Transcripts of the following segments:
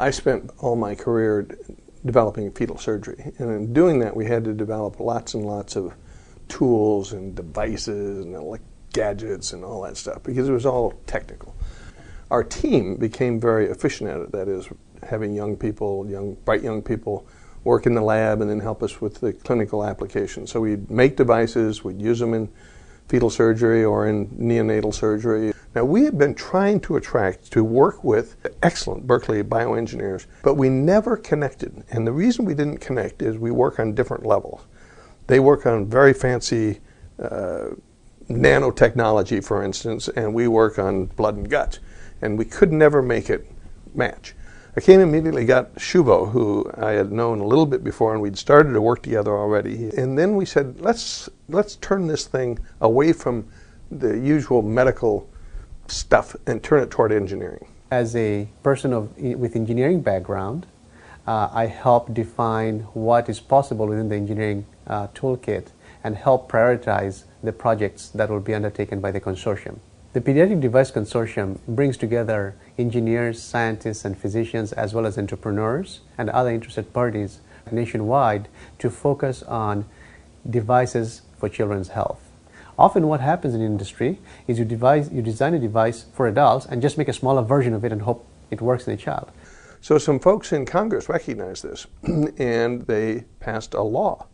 I spent all my career developing fetal surgery, and in doing that we had to develop lots and lots of tools and devices and gadgets and all that stuff because it was all technical. Our team became very efficient at it, that is, having young people, bright young people, work in the lab and then help us with the clinical application. So we'd make devices, we'd use them in fetal surgery or in neonatal surgery. Now we have been trying to work with excellent Berkeley bioengineers, but we never connected. And the reason we didn't connect is we work on different levels. They work on very fancy nanotechnology, for instance, and we work on blood and guts. And we could never make it match. I came immediately, got Shuvo, who I had known a little bit before, and we'd started to work together already. And then we said, let's turn this thing away from the usual medical stuff and turn it toward engineering. As a person with engineering background, I help define what is possible within the engineering toolkit and help prioritize the projects that will be undertaken by the consortium. The Pediatric Device Consortium brings together engineers, scientists, and physicians, as well as entrepreneurs and other interested parties nationwide to focus on devices for children's health. Often what happens in industry is you design a device for adults and just make a smaller version of it and hope it works in a child. So some folks in Congress recognized this and they passed a law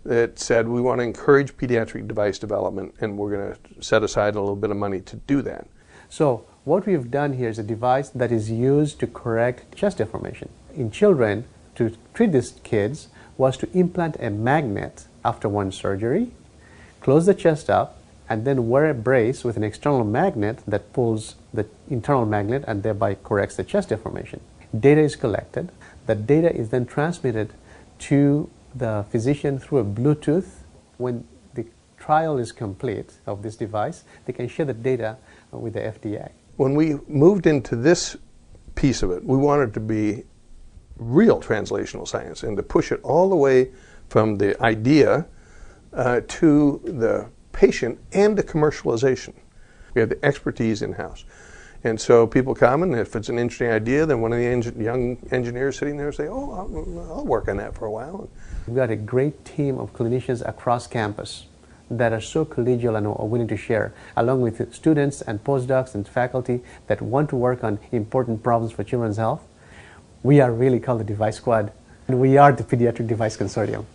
that said we want to encourage pediatric device development and we're going to set aside a little bit of money to do that. So what we've done here is a device that is used to correct chest deformation. In children, to treat these kids was to implant a magnet after one surgery, close the chest up, and then wear a brace with an external magnet that pulls the internal magnet and thereby corrects the chest deformation. Data is collected. That data is then transmitted to the physician through a Bluetooth. When the trial is complete of this device, they can share the data with the FDA. When we moved into this piece of it, we wanted to be real translational science and to push it all the way from the idea to the patient and the commercialization. We have the expertise in-house. And so people come, and if it's an interesting idea, then one of the young engineers sitting there say, oh, I'll work on that for a while. We've got a great team of clinicians across campus that are so collegial and are willing to share, along with students and postdocs and faculty that want to work on important problems for children's health. We are really called the Device Squad, and we are the Pediatric Device Consortium.